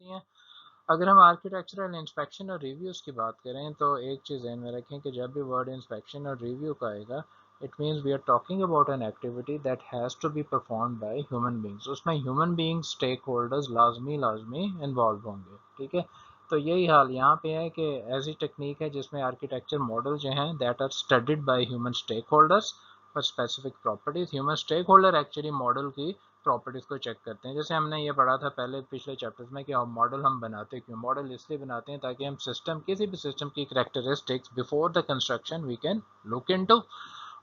हैं। अगर हम आर्किटेक्चरल इंस्पेक्शन और रिव्यूज़ की बात करें तो एक चीज़ ध्यान में रखें कि जब भी वर्ड इंस्पेक्शन और रिव्यू का आएगा, it means we are talking about an activity that has to be performed by human beings. उसमें ह्यूमन बींग्स स्टेक होल्डर्स लाजमी इन्वॉल्व होंगे। ठीक है, तो यही हाल यहाँ पे है कि ऐसी टेक्निक है जिसमें आर्किटेक्चर मॉडल जो हैं that are studied by human stakeholders for specific properties. Human stakeholders actually model की प्रॉपर्टीज़ को चेक करते हैं। जैसे हमने ये पढ़ा था पहले पिछले चैप्टर्स में कि मॉडल हम बनाते क्यों, मॉडल इसलिए बनाते हैं ताकि हम सिस्टम किसी भी सिस्टम की characteristics before the construction we can look into.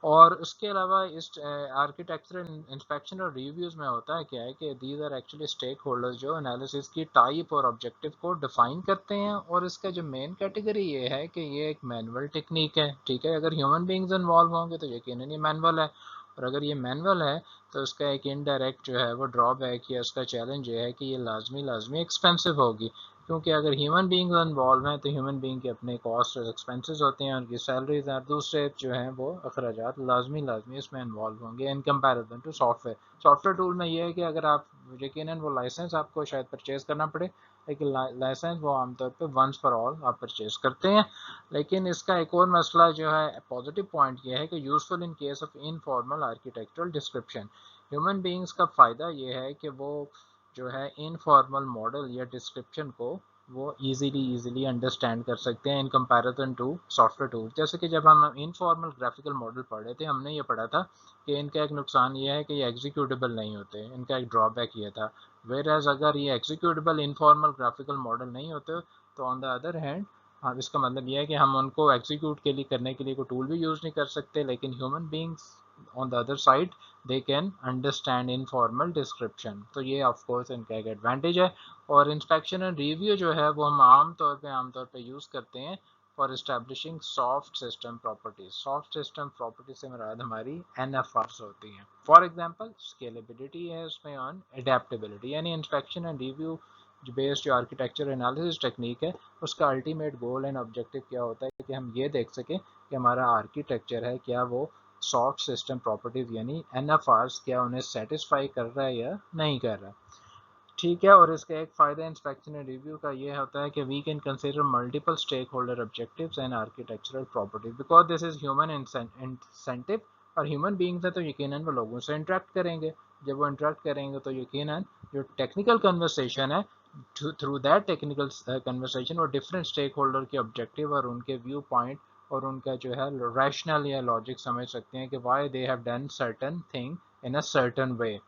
और उसके अलावा इस आर्किटेक्चरल इंस्पेक्शन और रिव्यूज़ में होता है क्या है कि these are actually stakeholders जो एनालिसिस की टाइप और ऑब्जेक्टिव को डिफाइन करते हैं। और इसका जो मेन कैटेगरी ये है कि ये एक मैनुअल टेक्निक है। ठीक है, अगर ह्यूमन बींग्स इन्वॉल्व होंगे तो यकीनन ये मैनुअल है, और अगर ये मैनुअल है तो उसका एक इनडायरेक्ट जो है वो ड्रॉबैक या उसका चैलेंज ये है कि ये लाजमी एक्सपेंसिव होगी। क्योंकि अगर ह्यूमन बींग्स इन्वॉल्व हैं तो ह्यूमन बींग के अपने कॉस्ट और एक्सपेंसेस होते हैं, उनकी सैलरीज और दूसरे जो हैं वो अखराजात लाजमी इसमें इन्वॉल्व होंगे in comparison to software. Software tool में ये है कि अगर आप यकीनन वो लाइसेंस आपको शायद परचेज करना पड़े, लेकिन लाइसेंस वो आमतौर पे वंस फॉर ऑल आप परचेज करते हैं। लेकिन इसका एक और मसला जो है पॉजिटिव पॉइंट ये है कि useful in case of informal architectural description. Human beings का फ़ायदा ये है कि वो जो है इनफॉर्मल मॉडल या डिस्क्रिप्शन को वो इजीली अंडरस्टैंड कर सकते हैं in comparison to software tool. जैसे कि जब हम इनफॉर्मल ग्राफिकल मॉडल पढ़ रहे थे हमने ये पढ़ा था कि इनका एक नुकसान ये है कि ये एग्जीक्यूटेबल नहीं होते, इनका एक ड्रॉबैक ये था। वेर एज अगर ये एग्जीक्यूटेबल इनफॉर्मल ग्राफिकल मॉडल नहीं होते तो ऑन द अदर हैंड हाँ, इसका मतलब ये है कि हम उनको एग्जीक्यूट के लिए करने के लिए कोई टूल भी यूज़ नहीं कर सकते। लेकिन human beings on the other side they can understand informal description, तो ये ऑफ कोर्स इनका एक एडवांटेज है। और इंस्पेक्शन एंड रिव्यू जो है वो हम आमतौर पे यूज़ करते हैं for establishing soft system properties. Soft system properties से मुराद हमारी NFRs होती हैं। फॉर एग्जांपल स्केलेबिलिटी है उसमें, ऑन एडेप्टेबिलिटी। यानी इंस्पेक्शन एंड रिव्यू बेस्ड जो आर्किटेक्चर एनालिसिस टेक्निक है उसका अल्टीमेट गोल एंड ऑब्जेक्टिव क्या होता है कि हम ये देख सकें कि हमारा आर्किटेक्चर है क्या वो सॉफ्ट सिस्टम प्रॉपर्टीज यानी NFRs क्या उन्हें सेटिस्फाई कर रहा है या नहीं कर रहा। ठीक है, और इसका एक फ़ायदा इंस्पेक्शन एंड रिव्यू का ये होता है कि we can consider multiple stakeholders objectives and architectural properties because this is human incentive. और ह्यूमन बींग्स है तो यकीनन वो लोगों से इंटरेक्ट करेंगे। जब वो इंटरेक्ट करेंगे तो यकीनन जो टेक्निकल कन्वर्सेशन है थ्रू दैट टेक्निकल कन्वर्सेशन वो डिफरेंट स्टेक होल्डर के ऑब्जेक्टिव और उनके व्यू पॉइंट और उनका जो है रैशनल या लॉजिक समझ सकते हैं कि why they have done certain thing in a certain way.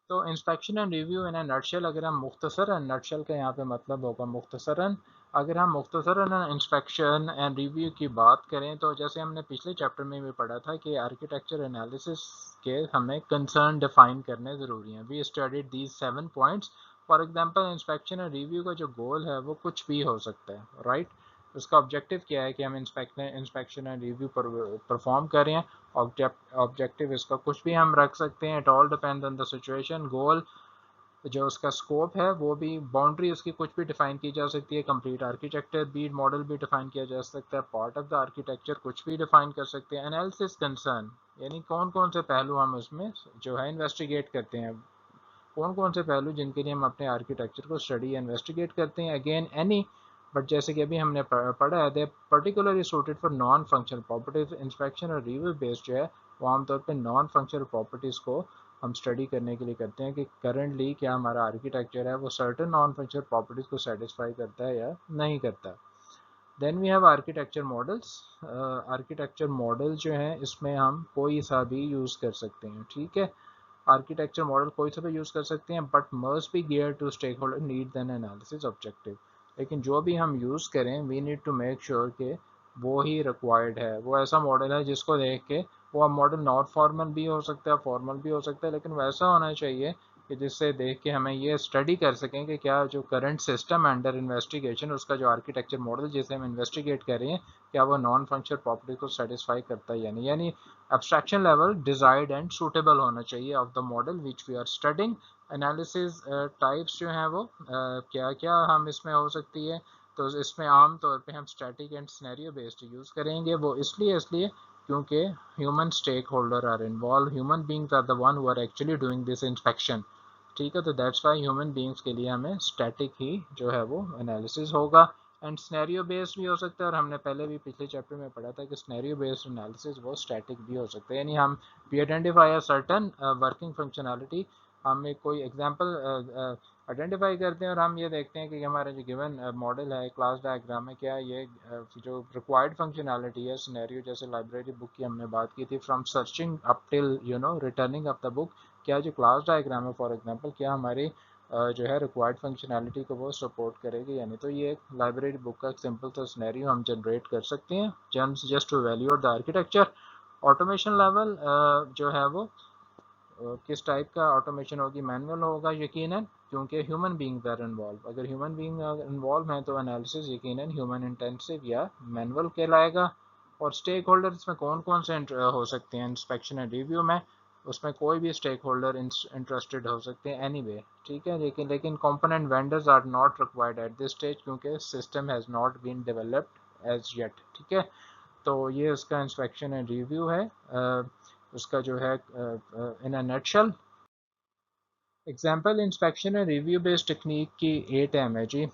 तो inspection and review in nutshell, अगर हम मुख्तसरन, नटशेल का यहाँ पे मतलब होगा मुख्तसरन, अगर हम मुख्तसरन इंस्पेक्शन एंड रिव्यू की बात करें तो जैसे हमने पिछले चैप्टर में भी पढ़ा था कि आर्किटेक्चर एनालिसिस के हमें कंसर्न डिफाइन करने ज़रूरी हैं। We studied these 7 points. For example inspection and review का जो गोल है वो कुछ भी हो सकता है, राइट। उसका ऑब्जेक्टिव क्या है कि हम इंस्पेक्शन एंड रिव्यू पर परफॉर्म करें। ऑब्जेक्टिव इसका कुछ भी हम रख सकते हैं, it all depend on the situation. Goal जो उसका स्कोप है वो भी, बाउंड्री उसकी कुछ भी डिफाइन की जा सकती है, कंप्लीट आर्किटेक्चर भी मॉडल भी डिफाइन किया जा सकता है, पार्ट ऑफ द आर्किटेक्चर कुछ भी डिफाइन कर सकते हैं। एनालिसिस कंसर्न यानी कौन कौन से पहलू हम उसमें जो है इन्वेस्टिगेट करते हैं, कौन कौन से पहलू जिनके लिए हम अपने आर्किटेक्चर को स्टडी या इन्वेस्टिगेट करते हैं। अगेन एनी, बट जैसे कि अभी हमने पढ़ा है they particularly suited for non functional properties. Inspection और रिव्यू बेस्ड जो है वो आमतौर पर नॉन फंक्शनल प्रॉपर्टीज़ को हम स्टडी करने के लिए करते हैं कि करंटली क्या हमारा आर्किटेक्चर है वो सर्टन नॉन फंक्शनल प्रॉपर्टीज़ को सेटिस्फाई करता है या नहीं करता। Then we have architecture models. Architecture model जो है इसमें हम कोई सा भी यूज़ कर सकते हैं। ठीक है, आर्किटेक्चर मॉडल कोई सा भी यूज़ कर सकते हैं but must be gear to stakeholder need then analysis objective. लेकिन जो भी हम यूज़ करें we need to make sure कि वो ही रिक्वायर्ड है, वो ऐसा मॉडल है जिसको देख के वो मॉडल नॉट फॉर्मल भी हो सकता है, फॉर्मल भी हो सकता है, लेकिन वैसा होना चाहिए कि जिससे देख के हमें ये स्टडी कर सकें कि क्या जो करंट सिस्टम अंडर इन्वेस्टिगेशन उसका जो आर्किटेक्चर मॉडल जिसे हम इन्वेस्टिगेट कर रहे हैं क्या वो नॉन फंक्शनल प्रॉपर्टी को सेटिस्फाई करता है यानी abstraction level desired and suitable होना चाहिए of the model which we are studying। analysis types जो हैं वो क्या क्या हम इसमें हो सकती है, तो इसमें आम तौर पे हम static and scenario based use करेंगे। वो इसलिए क्योंकि human stakeholder are involved, human beings are the one who are actually doing this inspection। ठीक है। तो दैट्स वाई ह्यूमन बींग्स के लिए हमें स्टैटिक ही जो है वो एनालिसिस होगा, एंड स्नैरियो बेस्ड भी हो सकता है, और हमने पहले भी पिछले चैप्टर में पढ़ा था कि स्नैरियो बेस्ड एनालिसिस वो स्टैटिक भी हो सकता है, यानी हम we identify a certain working functionality, हम एक कोई एग्जांपल आइडेंटिफाई करते हैं और हम ये देखते हैं कि हमारा जो गिवन मॉडल है क्लास डायग्राम में, क्या ये जो रिक्वायर्ड फंक्शनैलिटी है सिनेरियो, जैसे लाइब्रेरी बुक की हमने बात की थी, from searching up till returning of the book, क्या जो क्लास डायग्राम है फॉर एग्जांपल, क्या हमारी जो है रिक्वायर्ड फंक्शनैलिटी को वो सपोर्ट करेगी यानी। तो ये एक लाइब्रेरी बुक का एक सिंपल सा सिनेरियो हम जनरेट कर सकते हैं just to evaluate the architecture. Automation level जो है वो किस टाइप का ऑटोमेशन होगी, मैनुअल होगा यकीनन, क्योंकि ह्यूमन बीइंग्स आर इन्वॉल्व, अगर ह्यूमन बीइंग इन्वॉल्व हैं तो एनालिसिस यकीनन ह्यूमन इंटेंसिव या मैनुअल कहलाएगा। और स्टेक होल्डर्स में कौन कौन से हो सकते हैं इंस्पेक्शन एंड रिव्यू में, उसमें कोई भी स्टेक होल्डर इंटरेस्टेड हो सकते हैं एनी वे, ठीक है। लेकिन component vendors are not required at this stage, क्योंकि system has not been developed as yet, ठीक है। तो ये उसका इंस्पेक्शन एंड रिव्यू है, उसका जो है in a nutshell. Example inspection and review based technique की ATAM है जी।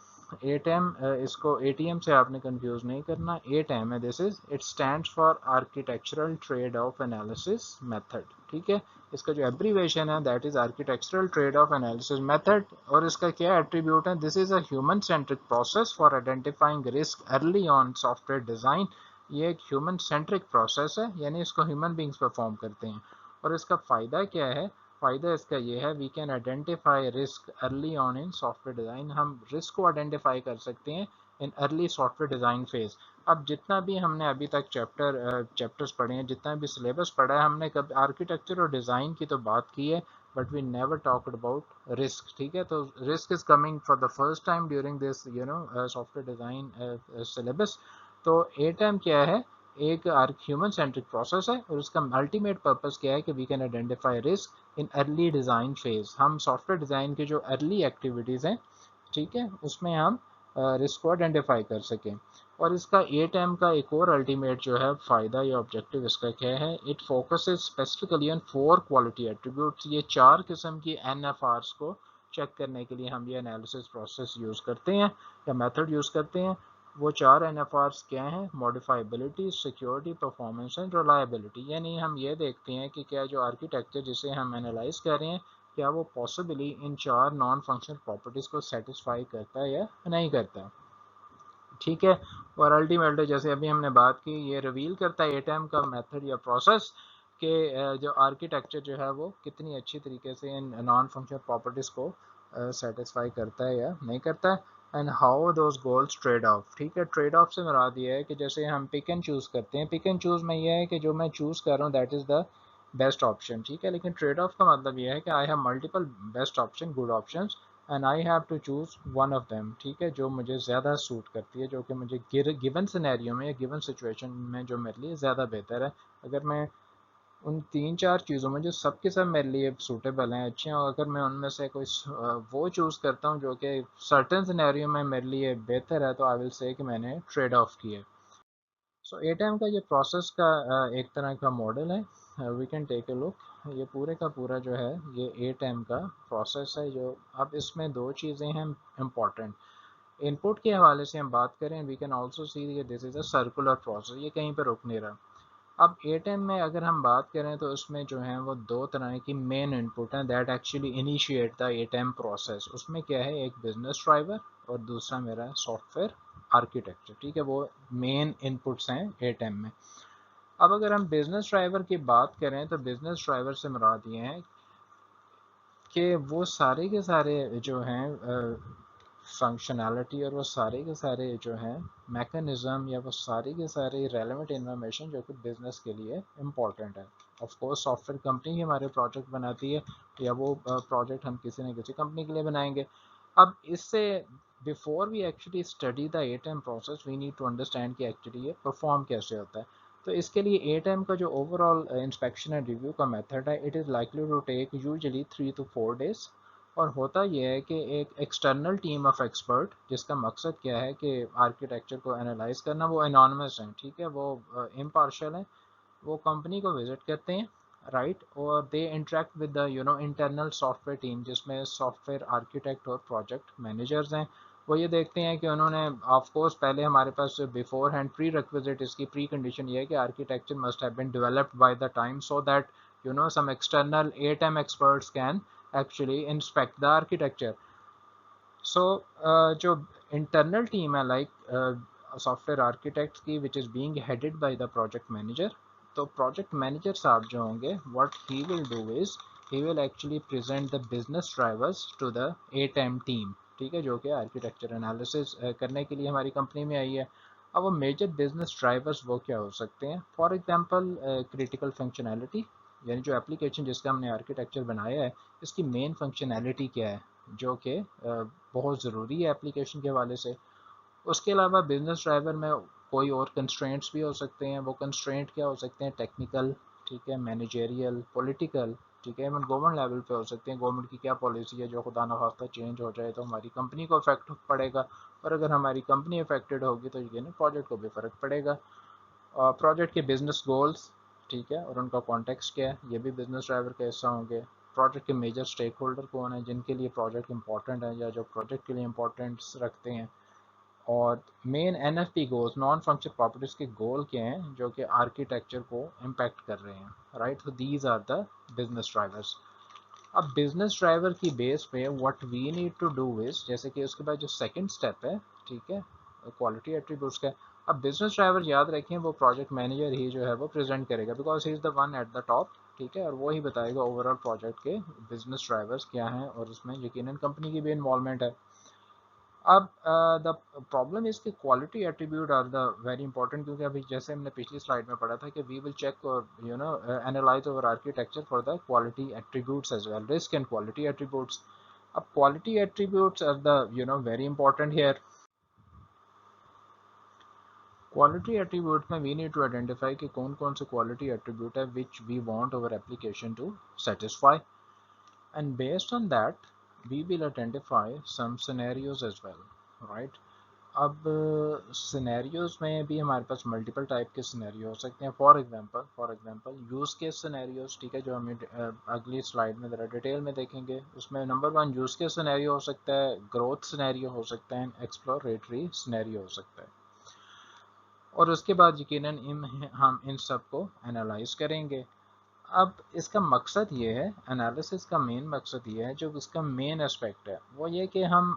ATAM इसको ATM से आपने कंफ्यूज नहीं करना, ATAM है, this is it stands for architectural trade off analysis method, ठीक है। इसका जो एब्रीवेशन है that is architectural trade off analysis method, और इसका क्या एट्रीब्यूट है, this is a human centric process for identifying risk early on software design. ये एक ह्यूमन सेंट्रिक प्रोसेस है, यानी इसको ह्यूमन बींग्स परफॉर्म करते हैं। और इसका फ़ायदा क्या है, फ़ायदा इसका ये है, we can identify risk early on in software design, हम रिस्क को आइडेंटिफाई कर सकते हैं in early software design phase. अब जितना भी हमने अभी तक चैप्टर्स पढ़े हैं, जितना भी सिलेबस पढ़ा है, हमने कभी आर्किटेक्चर और डिज़ाइन की तो बात की है, but we never talked about risk, ठीक है। तो risk is coming for the first time during this software design syllabus. तो ATAM क्या है, एक ह्यूमन सेंट्रिक प्रोसेस है, और उसका अल्टीमेट पर्पस क्या है कि we can identify risk in early design phase, हम सॉफ्टवेयर डिज़ाइन की जो अर्ली एक्टिविटीज़ हैं, ठीक है, उसमें हम रिस्क को आइडेंटिफाई कर सकें। और इसका ATAM का एक और अल्टीमेट जो है फ़ायदा या ऑब्जेक्टिव इसका क्या है, it focuses specifically on 4 quality attributes, ये 4 किस्म की NFRs को चेक करने के लिए हम ये एनालिसिस प्रोसेस यूज़ करते हैं या मेथड यूज़ करते हैं। वो 4 NFRs क्या हैं, मॉडिफाइबिलिटी, सिक्योरिटी, परफॉर्मेंस एंड रिलायबिलिटी, यानी हम ये देखते हैं कि क्या जो आर्किटेक्चर जिसे हम एनालाइज कर रहे हैं, क्या वो पॉसिबली इन 4 नॉन फंक्शनल प्रॉपर्टीज़ को सेटिस्फाई करता है या नहीं करता, ठीक है। और अल्टीमेटली जैसे अभी हमने बात की, ये रिवील करता है ATAM का मेथड या प्रोसेस के जो आर्किटेक्चर जो है वो कितनी अच्छी तरीके से इन नॉन फंक्शनल प्रॉपर्टीज़ को सेटिस्फाई करता है या नहीं करता है, and how those goals trade off, ठीक है। ट्रेड ऑफ से मुराद ये है कि जैसे हम पिक एंड चूज़ करते हैं, पिक एंड चूज़ में ये है कि जो मैं चूज़ कर रहा हूँ that is the best option, ठीक है। लेकिन ट्रेड ऑफ का मतलब ये है कि I have multiple best option, good options, and I have to choose one of them, ठीक है, जो मुझे ज़्यादा सूट करती है, जो कि मुझे गिवन सिनेरियो में या गिवन सिचुएशन में जो मेरे लिए ज़्यादा बेहतर है। अगर मैं उन 3-4 चीज़ों में जो सब के सब मेरे लिए सूटेबल हैं, अच्छे हैं, और अगर मैं उनमें से कोई वो चूज़ करता हूँ जो कि सर्टेन सिनेरियो में मेरे लिए बेहतर है, तो आई विल से कि मैंने ट्रेड ऑफ किया। सो ATAM का ये प्रोसेस का एक तरह का मॉडल है, we can take a look. ये पूरे का पूरा जो है ये ATAM का प्रोसेस है, जो अब इसमें दो चीज़ें हैं इम्पॉर्टेंट। इनपुट के हवाले से हम बात करें, we can also see this is a circular process, ये कहीं पर रुक नहीं रहा। अब ATAM में अगर हम बात करें तो उसमें जो है वो दो तरह की मेन इनपुट हैं that actually initiate the ATAM process. उसमें क्या है, एक बिजनेस ड्राइवर और दूसरा मेरा सॉफ्टवेयर आर्किटेक्चर, ठीक है, वो मेन इनपुट्स हैं ATAM में। अब अगर हम बिजनेस ड्राइवर की बात करें तो बिजनेस ड्राइवर से मुराद ये है कि वो सारे के सारे जो हैं फंक्शनैलिटी और वो सारे के सारे जो हैं मैकेनिज़्म या वो सारी के सारे रेलेवेंट इन्फॉर्मेशन जो कि बिज़नेस के लिए इम्पॉर्टेंट है। ऑफ कोर्स सॉफ्टवेयर कंपनी ही हमारे प्रोजेक्ट बनाती है, या वो प्रोजेक्ट हम किसी न किसी कंपनी के लिए बनाएंगे। अब इससे before we actually study the ATAM process, we need to understand कि एक्चुअली ये परफॉर्म कैसे होता है। तो इसके लिए ATAM का जो ओवरऑल इंस्पेक्शन एंड रिव्यू का मेथड है, it is likely to take usually 3 to 4 days। और होता यह है कि एक एक्सटर्नल टीम ऑफ एक्सपर्ट, जिसका मकसद क्या है कि आर्किटेक्चर को एनालाइज करना, वो एनॉनमस हैं, ठीक है, वो इम्पार्शल हैं, वो कंपनी को विज़िट करते हैं, राइट, और they interact with the internal software team, जिसमें सॉफ्टवेयर आर्किटेक्ट और प्रोजेक्ट मैनेजर्स हैं। वो ये देखते हैं कि उन्होंने ऑफ कोर्स पहले हमारे पास बिफोर हैंड प्री रिक्विजिट, इसकी प्री कंडीशन ये है कि architecture must have been developed by the time so that some external ATEM experts can actually inspect the architecture. So जो इंटरनल टीम है लाइक सॉफ्टवेयर आर्किटेक्ट की, which is being headed by the project manager, तो project manager साहब जो होंगे, what he will do is he will actually present the business drivers to the ATEM team, ठीक है, जो कि आर्किटेक्चर एनालिसिस करने के लिए हमारी कंपनी में आई है। अब वो मेजर बिजनेस ड्राइवर्स वो क्या हो सकते हैं? फॉर एग्जांपल क्रिटिकल फंक्शनैलिटी, यानी जो एप्लीकेशन जिसका हमने आर्किटेक्चर बनाया है, इसकी मेन फंक्शनैलिटी क्या है, जो कि बहुत ज़रूरी है एप्लीकेशन के हवाले से। उसके अलावा बिजनेस ड्राइवर में कोई और कंस्ट्रेंट्स भी हो सकते हैं। वो कंस्ट्रेंट क्या हो सकते हैं? टेक्निकल, ठीक है, मैनेजेरियल, पॉलिटिकल, ठीक है, इवन गवर्नमेंट लेवल पे हो सकते हैं। गवर्नमेंट की क्या पॉलिसी है, जो खुदा न खास्ता चेंज हो जाए तो हमारी कंपनी को इफेक्ट पड़ेगा, और अगर हमारी कंपनी अफेक्टेड होगी तो ये प्रोजेक्ट को भी फ़र्क पड़ेगा। प्रोजेक्ट के बिजनेस गोल्स, ठीक है, और उनका कॉन्टेक्स्ट क्या है, ये भी बिजनेस ड्राइवर का हिस्सा होंगे। प्रोजेक्ट के मेजर स्टेक होल्डर कौन है, जिनके लिए प्रोजेक्ट इंपॉर्टेंट है या जो प्रोजेक्ट के लिए इंपॉर्टेंस रखते हैं। और main NFP goals, non functional properties के गोल क्या हैं, जो कि आर्किटेक्चर को इम्पैक्ट कर रहे हैं, राइट। तो these are the business drivers. अब बिजनेस ड्राइवर की बेस पे what we need to do is, जैसे कि उसके बाद जो सेकंड स्टेप है, ठीक है, क्वालिटी एट्रीब्यूट्स का। अब बिजनेस ड्राइवर याद रखें, वो प्रोजेक्ट मैनेजर ही जो है वो प्रेजेंट करेगा, because he is the one at the top, ठीक है, और वो ही बताएगा ओवरऑल प्रोजेक्ट के बिजनेस ड्राइवर्स क्या हैं, और उसमें यकीनन कंपनी की भी इन्वॉल्वमेंट है। अब द प्रॉब्लम इज कि quality attribute are the very important, क्योंकि अभी जैसे हमने पिछली स्लाइड में पढ़ा था कि वी विल चेक और analyse our architecture for the quality attributes as well, risk and quality attributes. अब quality attributes are the very important here. Quality attribute में वी नीड टू आइडेंटिफाई कि कौन कौन से क्वालिटी एट्रीब्यूट है which we want our application to satisfy, and based on that we will identify some scenarios as well, right। अब scenarios में भी हमारे पास मल्टीपल टाइप के सिनेरियो हो सकते हैं। For example use case scenarios, ठीक है, जो हम अगली स्लाइड में ज़रा डिटेल में देखेंगे। उसमें नंबर 1 यूज़ केस सिनेरियो हो सकता है, ग्रोथ सिनेरियो हो सकता है, एक्सप्लोरेटरी सिनेरियो हो सकता है। और उसके बाद यकीनन हम इन सब को एनालाइज करेंगे। अब इसका मकसद ये है, एनालिसिस का मेन मकसद ये है, जो इसका मेन एस्पेक्ट है वो ये कि हम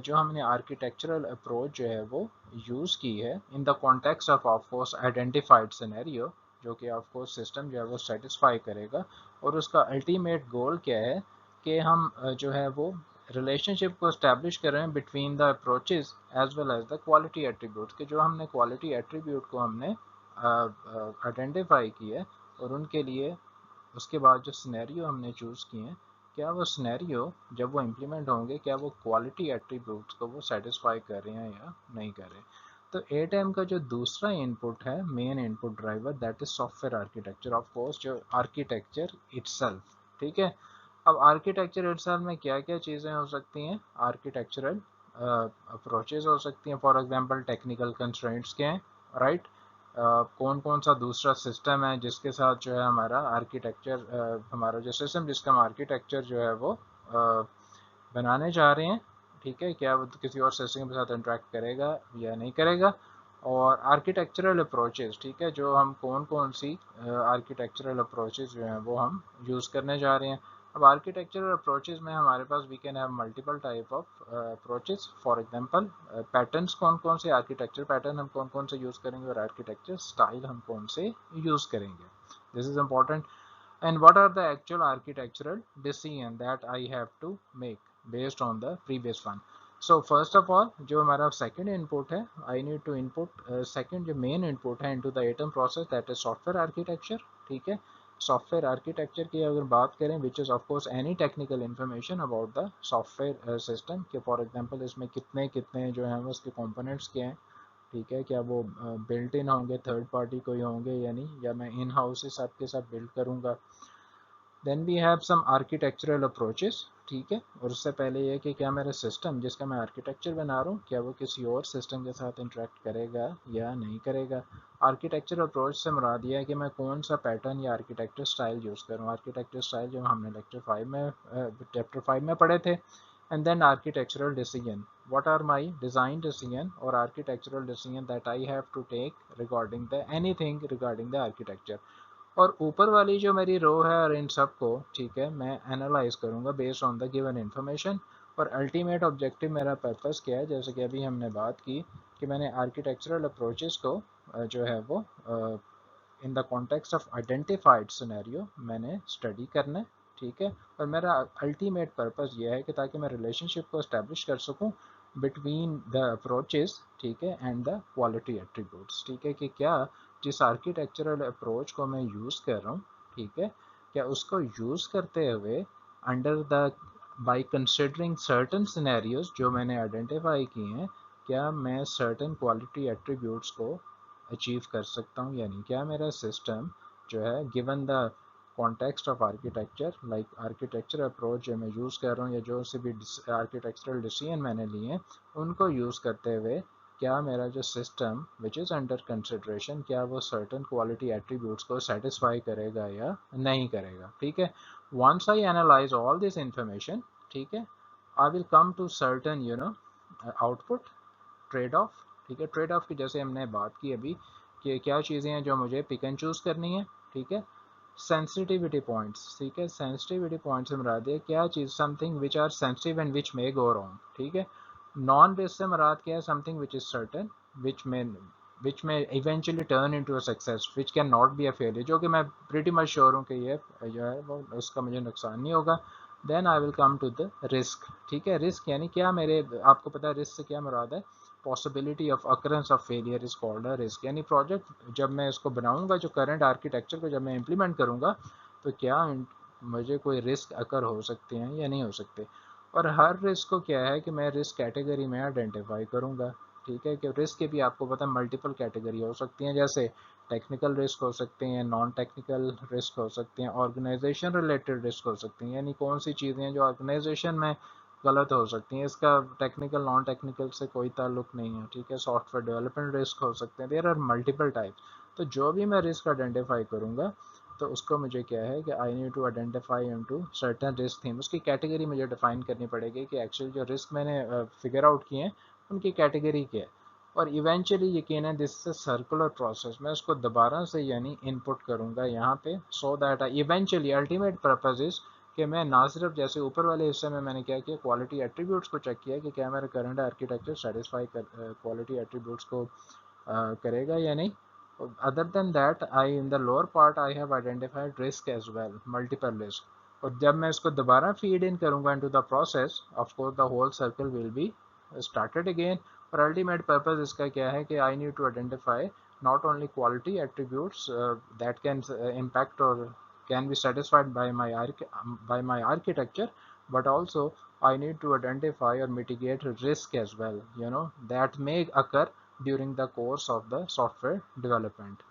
जो हमने आर्किटेक्चरल अप्रोच जो है वो यूज़ की है in the context of course identified scenario, जो कि ऑफ कोर्स सिस्टम जो है वो सेटिस्फाई करेगा। और उसका अल्टीमेट गोल क्या है कि हम जो है वो रिलेशनशिप को इस्टेब्लिश कर रहे हैं between the approaches as well as the quality attribute, के जो हमने क्वालिटी एट्रीब्यूट को हमने आइडेंटिफाई किया है, और उनके लिए उसके बाद जो सिनेरियो हमने चूज़ किए हैं, क्या वो सिनेरियो जब वो इम्प्लीमेंट होंगे, क्या वो क्वालिटी एट्रीब्यूट्स को वो सेटिस्फाई कर रहे हैं या नहीं कर रहे। तो ATEM का जो दूसरा इनपुट है, main input driver, that is software architecture, of course जो आर्किटेक्चर इटसेल्फ, ठीक है। अब आर्किटेक्चर इटसेल्फ में क्या क्या चीज़ें हो सकती हैं? आर्किटेक्चरल अप्रोचेज हो सकती हैं। फॉर एग्जांपल टेक्निकल कंस्ट्रेंट्स क्या हैं, राइट। कौन कौन सा दूसरा सिस्टम है जिसके साथ जो है हमारा आर्किटेक्चर, हमारा जो सिस्टम जिसका हम आर्किटेक्चर जो है वो बनाने जा रहे हैं, ठीक है, क्या वो किसी और सिस्टम के साथ इंटरेक्ट करेगा या नहीं करेगा। और आर्किटेक्चरल अप्रोचेस, ठीक है, जो हम कौन कौन सी आर्किटेक्चरल अप्रोचेस जो हैं वो हम यूज़ करने जा रहे हैं। अब आर्किटेक्चरल अप्रोचेस में हमारे पास we can have multiple type of approaches. For example patterns, कौन कौन से आर्किटेक्चर पैटर्न हम कौन कौन से यूज़ करेंगे, और आर्किटेक्चर स्टाइल हम कौन से यूज़ करेंगे, this is important। And what are the actual architectural decision that I have to make based on the previous one। So first of all, जो हमारा second input है, I need to input second जो main input है into the ATEM process, that is software architecture, ठीक है। Software architecture की अगर बात करें, which is of course any technical information about the software system, के फॉर एग्जांपल इसमें कितने कितने जो हैं उसके कंपोनेंट्स क्या हैं, ठीक है, क्या वो बिल्ट इन होंगे, थर्ड पार्टी कोई होंगे या नहीं, या मैं इन हाउस ही सब के सब बिल्ड करूँगा। Then we have some architectural approaches, ठीक है। और उससे पहले ये कि क्या मेरा सिस्टम जिसका मैं आर्किटेक्चर बना रहा हूँ क्या वो किसी और सिस्टम के साथ इंटरेक्ट करेगा या नहीं करेगा। आर्किटेक्चर अप्रोच से मुराद ये है कि मैं कौन सा पैटर्न या आर्किटेक्चर स्टाइल यूज़ करूँ। आर्किटेक्चर स्टाइल जो हमने चैप्टर 5 में पढ़े थे। And then architectural decision, what are my design decision or architectural decision that I have to take regarding the anything regarding the architecture। और ऊपर वाली जो मेरी रो है और इन सब को, ठीक है, मैं एनालाइज करूंगा based on the given information. और अल्टीमेट ऑब्जेक्टिव मेरा पर्पस क्या है, जैसे कि अभी हमने बात की कि मैंने आर्किटेक्चरल अप्रोचेस को जो है वो in the context of identified scenario मैंने स्टडी करना है, ठीक है। और मेरा अल्टीमेट पर्पस ये है कि ताकि मैं रिलेशनशिप को इस्टेब्लिश कर सकूं बिटवीन द अप्रोचेस, ठीक है, एंड द क्वालिटी एट्रीब्यूट्स, ठीक है, कि क्या जिस आर्किटेक्चरल अप्रोच को मैं यूज़ कर रहा हूँ, ठीक है, क्या उसको यूज़ करते हुए under the by considering certain scenarios जो मैंने आइडेंटिफाई किए हैं, क्या मैं सर्टन क्वालिटी एट्रीब्यूट्स को अचीव कर सकता हूँ या नहीं। क्या मेरा सिस्टम जो है given the context of architecture, like architecture approach जो मैं यूज़ कर रहा हूँ या जो से भी आर्किटेक्चरल डिसीजन मैंने लिए हैं उनको यूज़ करते हुए क्या मेरा जो system which is under consideration क्या वो सर्टन क्वालिटी एट्रीब्यूट्स को सेटिस्फाई करेगा या नहीं करेगा, ठीक है। Once I analyse all this information, ठीक है, I will come to certain output trade off, ठीक है। ट्रेड ऑफ की जैसे हमने बात की अभी कि क्या चीज़ें हैं जो मुझे पिक एंड चूज़ करनी है, ठीक है। सेंसिटिविटी पॉइंट्स, ठीक है, सेंसिटिविटी पॉइंट्स से मुराद है क्या चीज़ something which are sensitive and which may go wrong, ठीक है। नॉन बेस से मुराद क्या है, something which is certain which may eventually turn into a success which can not be a failure, जो कि मैं प्रीटी मच श्योर हूँ कि ये जो है वो उसका मुझे नुकसान नहीं होगा। Then I will come to the risk, ठीक है। रिस्क यानी क्या मेरे, आपको पता है रिस्क से क्या मुराद है, possibility of occurrence of failure is called a risk. यानी प्रोजेक्ट जब मैं इसको बनाऊंगा जो करंट आर्किटेक्चर को जब मैं इम्प्लीमेंट करूंगा तो क्या मुझे कोई रिस्क अकर हो सकते हैं या नहीं हो सकते। और हर रिस्क को क्या है कि मैं रिस्क कैटेगरी में आइडेंटिफाई करूंगा, ठीक है। कि रिस्क के भी आपको पता है मल्टीपल कैटेगरी हो सकती हैं, जैसे टेक्निकल रिस्क हो सकते हैं, नॉन टेक्निकल रिस्क हो सकते हैं, ऑर्गेनाइजेशन रिलेटेड रिस्क हो सकती हैं, यानी कौन सी चीज़ें हैं जो ऑर्गेनाइजेशन में गलत हो सकती हैं, इसका टेक्निकल नॉन टेक्निकल से कोई ताल्लुक नहीं है, ठीक है। सॉफ्टवेयर डेवलपमेंट रिस्क हो सकते हैं, देयर आर मल्टीपल टाइप। तो जो भी मैं रिस्क आइडेंटिफाई करूंगा तो उसको मुझे क्या है कि I need to identify into certain risk theme, उसकी कैटेगरी मुझे डिफाइन करनी पड़ेगी कि एक्चुअली जो रिस्क मैंने फिगर आउट किए हैं उनकी कैटेगरी क्या है। और इवेंचुअली यकीन है दिस इज सर्कुलर प्रोसेस, मैं उसको दोबारा से यानी इनपुट करूंगा यहाँ पे, so that eventually ultimate purpose is कि मैं ना सिर्फ जैसे ऊपर वाले हिस्से में मैंने क्या किया क्वालिटी एट्रीब्यूट्स को चेक किया कि क्या मेरा करंट आर्किटेक्चर सेटिस्फाई कर क्वालिटी एट्रीब्यूट्स को करेगा या नहीं। Other than that, I in the lower part I have identified risk as well, multiple risk। और जब मैं इसको दोबारा फीड इन करूंगा into the process, of course the whole circle will be started again। और ultimate purpose इसका क्या है कि I need to identify not only quality attributes that can impact or can be satisfied by my architecture, but also I need to identify or mitigate risk as well, that may occur during the course of the software development।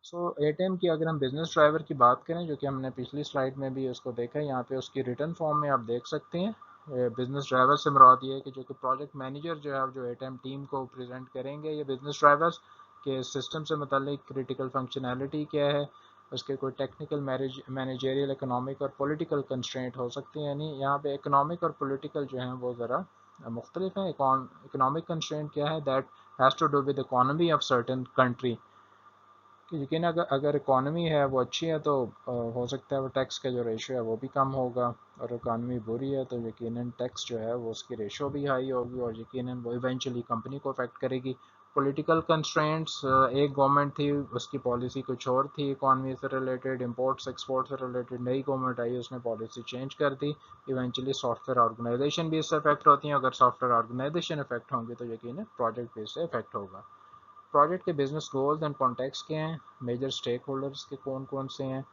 So ATM की अगर हम business driver की बात करें जो कि हमने पिछली स्लाइड में भी उसको देखा है, यहाँ पे उसकी रिटर्न फॉर्म में आप देख सकते हैं। बिजनेस ड्राइवर से मुराद ये है कि जो कि प्रोजेक्ट मैनेजर जो है जो एटीएम टीम को प्रेजेंट करेंगे, ये बिजनेस ड्राइवर्स के सिस्टम से मुतालिक क्रिटिकल फंक्शनैलिटी क्या है, उसके कोई टेक्निकल मैनेजरियल इकोनॉमिक और पॉलिटिकल कंस्ट्रेंट हो सकती हैं। यानी यहाँ पे इकोनॉमिक और पॉलिटिकल जो हैं वो ज़रा मुख्तलिफ हैं। इकोनॉमिक कंस्ट्रेंट क्या है, that has to do with economy of certain country, कि यकीन अगर अगर इकॉनमी है वो अच्छी है तो हो सकता है वो टैक्स का जो रेशियो है वो भी कम होगा, और इकॉनमी बुरी है तो यकीनन टैक्स जो है वो उसकी रेशियो भी हाई होगी और यकीनन वो इवेंचुअली कंपनी को अफेक्ट करेगी। पॉलिटिकल कंस्ट्रेंट्स, एक गवर्नमेंट थी उसकी पॉलिसी कुछ और थी इकॉनमी से रिलेटेड, इंपोर्ट्स एक्सपोर्ट से रिलेटेड, नई गवर्नमेंट आई उसने पॉलिसी चेंज कर दी, इवेंचुअली सॉफ्टवेयर ऑर्गेनाइजेशन भी इससे अफेक्ट होती हैं। अगर सॉफ्टवेयर ऑर्गेनाइजेशन अफेक्ट होंगे तो यकीनन प्रोजेक्ट भी इससे अफेक्ट होगा। प्रोजेक्ट के बिजनेस गोल्स एंड कॉन्टेक्ट्स क्या हैं, मेजर स्टेक होल्डर्स के कौन कौन से हैं,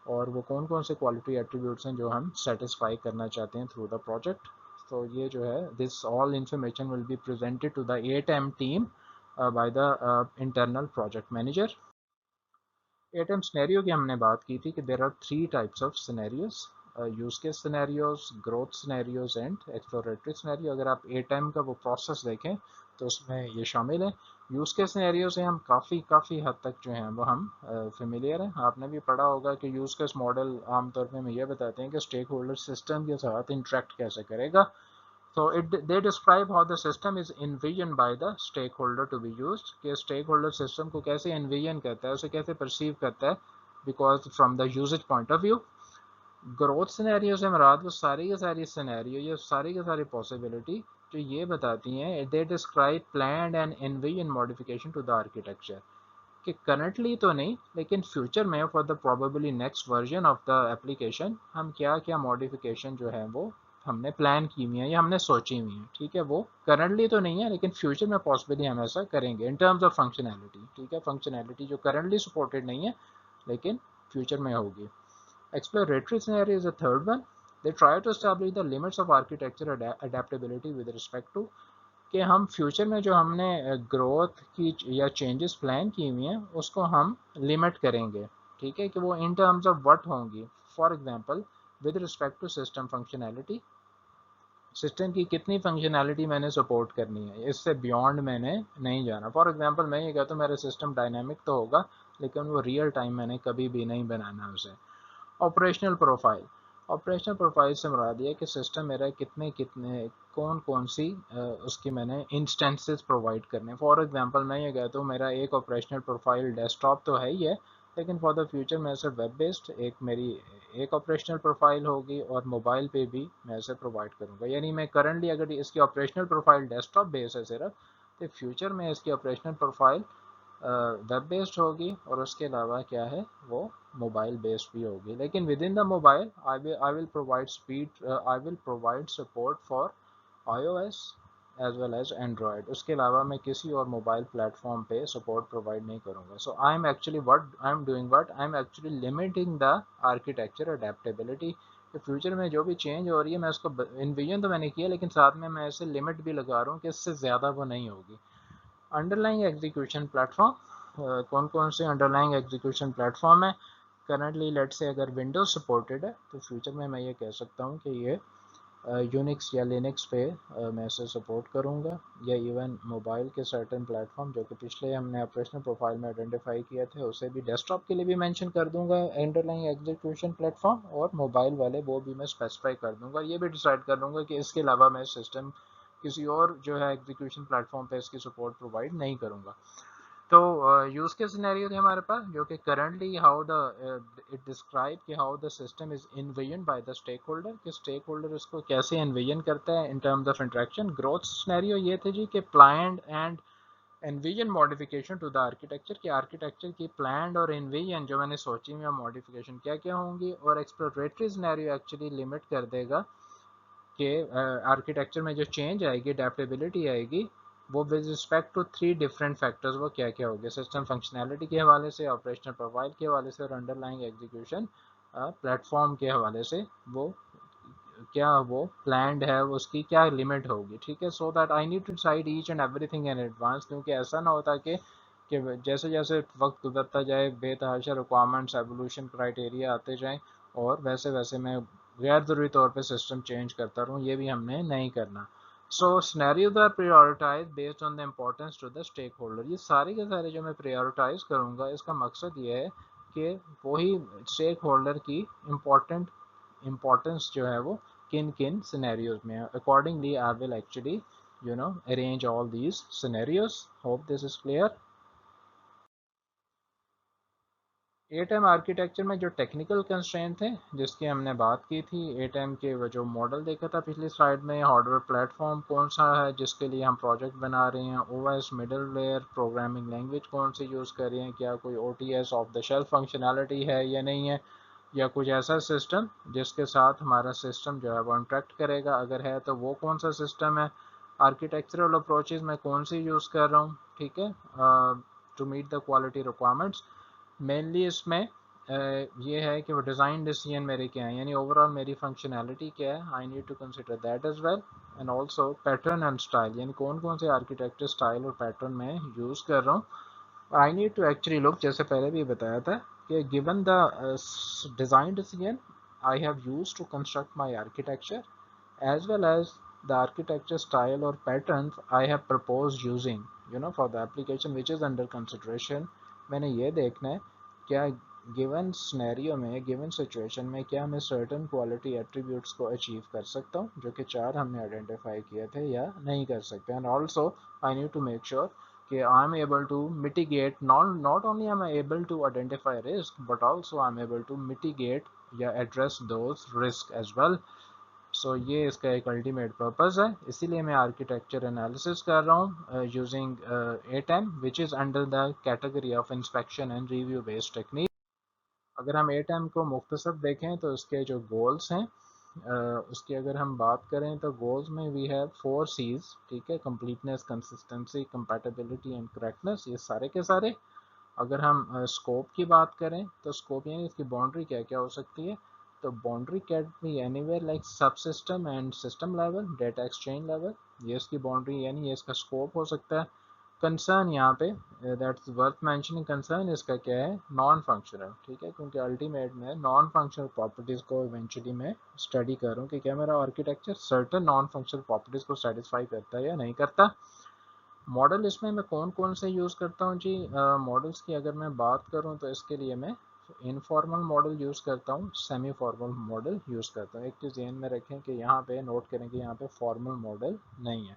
और वो कौन कौन से क्वालिटी एट्रीब्यूट्स हैं जो हम सेटिस्फाई करना चाहते हैं थ्रू द प्रोजेक्ट। तो ये जो है this all information will be presented to the 8M team by the internal project manager. ATAM scenario की हमने बात की थी कि there are 3 types of scenarios, use case scenarios, growth scenarios and exploratory scenario. अगर आप एटम का वो प्रोसेस देखें तो उसमें ये शामिल है। यूज केस सिनेरियो से हम काफ़ी हद तक जो है वो हम फेमिलियर हैं। आपने भी पढ़ा होगा कि यूज केस मॉडल आमतौर पर हमें यह बताते हैं कि स्टेक होल्डर सिस्टम के साथ इंटरेक्ट कैसे करेगा। So they describe how the system is envisioned by the stakeholder to be used, कि stakeholder system को कैसे envision करता है, उसे कैसे perceive करता है, because from the usage point of view। Growth scenario से मुराद वो सारी की सारी सिनेरियो या सारी की सारी पॉसिबिलिटी जो ये बताती हैं, they describe planned and envision modification to the architecture, कि करंटली तो नहीं लेकिन फ्यूचर में for the probably next version of the application हम क्या क्या मॉडिफिकेशन जो है वो हमने प्लान की हुई है या हमने सोची हुई है। ठीक है, वो करंटली तो नहीं है लेकिन फ्यूचर में पॉसिबली हम ऐसा करेंगे इन टर्म्स ऑफ फंक्शनैलिटी। ठीक है, फंक्शनैलिटी जो करंटली सपोर्टेड नहीं है लेकिन फ्यूचर में होगी। Exploratory scenario is the third one. They try to establish the limits of architecture adaptability with respect to, कि हम फ्यूचर में जो हमने ग्रोथ की या चेंजेस प्लान की हुई हैं उसको हम लिमिट करेंगे। ठीक है, कि वो इन टर्म्स ऑफ व्हाट होंगी। For example with respect to system functionality, system की कितनी फंक्शनैलिटी मैंने सपोर्ट करनी है, इससे बियॉन्ड मैंने नहीं जाना। फॉर एग्जांपल मैं ये कहता हूँ मेरा सिस्टम डायनामिक तो होगा लेकिन वो रियल टाइम मैंने कभी भी नहीं बनाना उसे। ऑपरेशनल प्रोफाइल, ऑपरेशनल प्रोफाइल से मुराद ये कि सिस्टम मेरा कितने कितने कौन कौन सी उसकी मैंने इंस्टेंसेस प्रोवाइड करने। फॉर एग्जांपल मैं ये कहता हूँ मेरा एक ऑपरेशनल प्रोफाइल डेस्कटॉप तो है ही है लेकिन फॉर द फ्यूचर मैं ऐसे वेब बेस्ड एक मेरी एक ऑपरेशनल प्रोफाइल होगी और मोबाइल पे भी मैं ऐसे प्रोवाइड करूँगा। यानी मैं करंटली अगर इसकी ऑपरेशनल प्रोफाइल डेस्कटॉप बेस है सिर्फ, तो फ्यूचर में इसकी ऑपरेशनल प्रोफाइल वेब बेस्ड होगी और उसके अलावा क्या है वो मोबाइल बेस्ड भी होगी। लेकिन within the mobile I will provide speed, I will provide support for iOS as well as Android. उसके अलावा मैं किसी और मोबाइल प्लेटफॉर्म पे सपोर्ट प्रोवाइड नहीं करूँगा। So I am actually what I am doing, what I am actually limiting the architecture adaptability. कि future में जो भी चेंज हो रही है मैं उसको इन्विजन तो मैंने किया लेकिन साथ में मैं ऐसे लिमिट भी लगा रहा हूँ कि इससे ज़्यादा वो नहीं होगी। अंडरलाइंग एग्जीक्यूशन प्लेटफॉर्म, कौन कौन से अंडरलाइंग एग्जीक्यूशन प्लेटफॉर्म है करंटली। लेट से अगर विंडोज सपोर्टेड है तो फ्यूचर में मैं ये कह सकता हूँ कि ये यूनिक्स या लिनक्स पे मैं इसे सपोर्ट करूँगा, या इवन मोबाइल के सर्टेन प्लेटफॉर्म जो कि पिछले हमने ऑपरेशनल प्रोफाइल में आइडेंटिफाई किए थे उसे भी डेस्कटॉप के लिए भी मेंशन कर दूंगा अंडरलाइंग एग्जीक्यूशन प्लेटफॉर्म, और मोबाइल वाले वो भी मैं स्पेसिफाई कर दूंगा। ये भी डिसाइड कर लूँगा कि इसके अलावा मैं सिस्टम किसी और जो है एग्जीक्यूशन प्लेटफॉर्म पे इसकी सपोर्ट प्रोवाइड नहीं करूँगा। तो यूज के सिनेरियो थे हमारे पास जो कि currently how the it describe कि how the system is envision by the stakeholder, कि स्टेक होल्डर इसको कैसे इन्विजन करता है in terms of interaction. Growth scenario ये थे जी कि planned and envision modification to the architecture, की आर्किटेक्चर की प्लान्ड और एनविजन जो मैंने सोची हुई मॉडिफिकेशन क्या क्या होंगी। और एक्सप्लोरेटरी सिनेरियो एक्चुअली लिमिट कर देगा कि आर्किटेक्चर में जो चेंज आएगी, अडेप्टेबिलिटी आएगी, वो with respect to 3 different factors वो क्या क्या होंगे, सिस्टम फंक्शनैलिटी के हवाले से, ऑपरेशनल प्रोफाइल के हवाले से और अंडरलाइंग एग्जीक्यूशन प्लेटफॉर्म के हवाले से वो क्या वो प्लान्ड है उसकी क्या लिमिट होगी। ठीक है, so that I need to decide each and everything in advance, क्योंकि ऐसा ना होता कि जैसे जैसे वक्त गुजरता जाए बेतहाशा रिक्वायरमेंट्स एवोल्यूशन क्राइटेरिया आते जाएं और वैसे वैसे मैं गैर ज़रूरी तौर पे सिस्टम चेंज करता रहूँ, ये भी हमने नहीं करना। So scenarios are prioritize based on the importance to the stakeholder. ये सारे के सारे जो मैं प्रायोरिटाइज करूँगा इसका मकसद ये है कि वही स्टेक होल्डर की इम्पोर्टेंस जो है वो किन किन सिनेरियोज में है। Accordingly I will actually arrange all these scenarios. Hope this is clear. Atom architecture में जो टेक्निकल कंस्ट्रेंट थे जिसकी हमने बात की थी, एटम के वो जो मॉडल देखा था पिछली स्लाइड में, हार्डवेयर प्लेटफॉर्म कौन सा है जिसके लिए हम प्रोजेक्ट बना रहे हैं, OS middle layer programming language कौन सी यूज़ कर रहे हैं, क्या कोई OTS of the shelf functionality है या नहीं है, या कुछ ऐसा सिस्टम जिसके साथ हमारा सिस्टम जो है वो इंटरेक्ट करेगा, अगर है तो वो कौन सा सिस्टम है, आर्किटेक्चरल अप्रोचेज मैं कौन सी यूज़ कर रहा हूँ। ठीक है, to meet the quality requirements. Mainly इसमें ये है कि वो डिज़ाइन डिसीजन मेरे क्या है, यानी ओवरऑल मेरी फंक्शनैलिटी क्या है, I need to consider that as well. And also pattern and style, यानी कौन कौन से आर्किटेक्चर स्टाइल और पैटर्न में यूज़ कर रहा हूँ। I need to actually look, जैसे पहले भी बताया था कि given the design decision I have used to construct my architecture as well as the architecture style or patterns I have proposed using for the application which is under consideration, मैंने ये देखना है क्या गिवन सिनेरियो में given situation में क्या मैं certain quality attributes को अचीव कर सकता हूँ जो कि 4 हमने आइडेंटिफाई किए थे या नहीं कर सकते. And also I need to make sure कि I am able to mitigate not only am I able to identify risk but also I'm able to mitigate या address those risk as well. सो ये इसका एक ultimate purpose है, इसीलिए मैं architecture analysis कर रहा हूँ using ATEM which is under the category of inspection and review based technique. अगर हम ATEM को मुख्तसर देखें तो इसके जो गोल्स हैं उसकी अगर हम बात करें तो गोल्स में वी हैव 4 C's, ठीक है, completeness, consistency, compatibility and correctness, ये सारे के सारे. अगर हम स्कोप की बात करें तो स्कोप यानी इसकी बाउंड्री क्या क्या हो सकती है, तो boundary can be anywhere like subsystem and system level, data exchange level, ये इसकी बाउंड्री यानी ये इसका स्कोप हो सकता है. कंसर्न यहाँ पे दैट्स वर्थ मेंशनिंग, कंसर्न इसका क्या है, नॉन फंक्शनल, ठीक है, क्योंकि अल्टीमेट में नॉन फंक्शनल प्रॉपर्टीज़ को इवेंचुअली मैं स्टडी कर रहा हूँ कि क्या मेरा architecture certain non functional properties को सेटिस्फाई करता है या नहीं करता. मॉडल इसमें मैं कौन कौन से यूज़ करता हूँ जी, मॉडल्स की अगर मैं बात करूँ तो इसके लिए मैं इनफॉर्मल मॉडल यूज़ करता हूँ, सेमी फॉर्मल मॉडल यूज़ करता हूँ. एक चीज़ ध्यान में रखें कि यहाँ पे नोट करें कि यहाँ पे फॉर्मल मॉडल नहीं है.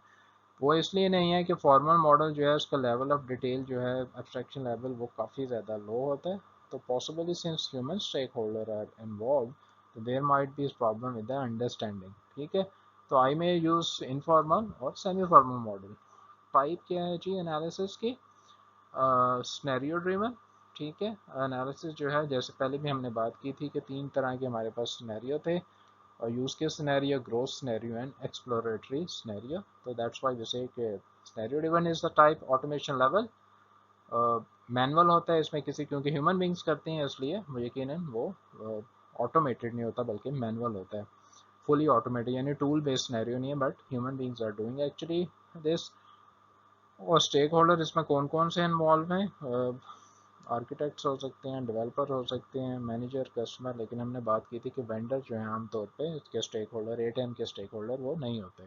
वो इसलिए नहीं है कि फॉर्मल मॉडल जो है उसका लेवल ऑफ डिटेल जो है एब्स्ट्रैक्शन लेवल वो काफ़ी ज़्यादा लो होता है, तो possibly since human stakeholder are involve तो there might be problem with the understanding, ठीक है. तो आई मे यूज़ इनफॉर्मल और सेमी फॉर्मल मॉडल. टाइप क्या है जी एनालिसिस की, सिनेरियो ड्रिवन, ठीक है. एनालिसिस जो है जैसे पहले भी हमने बात की थी कि 3 तरह के हमारे पास सिनेरियो थे, और use case scenario, growth scenario and exploratory scenario. तो दैट्स व्हाई वी से कि scenario driven is the type, automation level manual होता है इसमें किसी, क्योंकि ह्यूमन बींग्स करते हैं इसलिए वो यकीनन वो ऑटोमेटेड नहीं होता बल्कि मैनुअल होता है. फुली ऑटोमेटेड यानी टूल बेस्ड सिनेरियो नहीं है but human beings are doing actually this. और स्टेक होल्डर इसमें कौन कौन से इन्वॉल्व हैं, आर्किटेक्ट्स हो सकते हैं, डेवलपर हो सकते हैं, मैनेजर, कस्टमर, लेकिन हमने बात की थी कि वेंडर जो है आमतौर पे इसके स्टेक होल्डर, ATEM के स्टेक होल्डर वो नहीं होते.